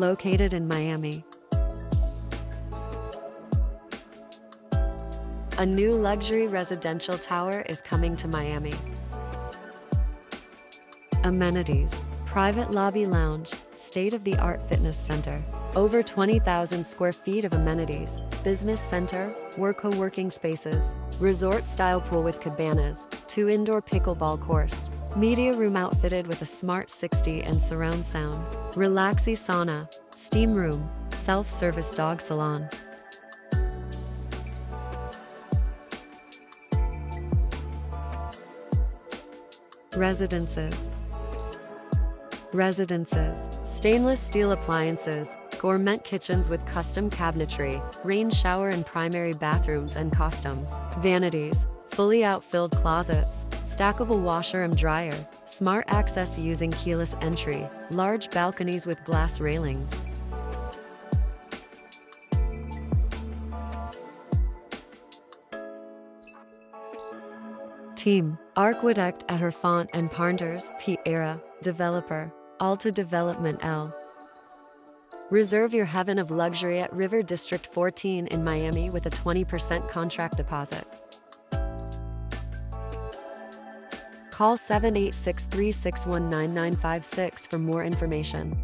located in Miami. A new luxury residential tower is coming to Miami. Amenities: private lobby lounge, state-of-the-art fitness center, over 20,000 square feet of amenities, business center, co-working spaces, resort-style pool with cabanas, 2 indoor pickleball courts, media room outfitted with a smart 60 and surround sound, relaxy sauna, steam room, self-service dog salon. Residences, stainless steel appliances, gourmet kitchens with custom cabinetry, rain shower and primary bathrooms and costumes, vanities, fully outfilled closets, stackable washer and dryer, smart access using keyless entry, large balconies with glass railings. Team: Architect at Herfont and Partners, P. Era, Developer, Alta Development L. Reserve your heaven of luxury at River District 14 in Miami with a 20% contract deposit. Call 786-361-9956 for more information.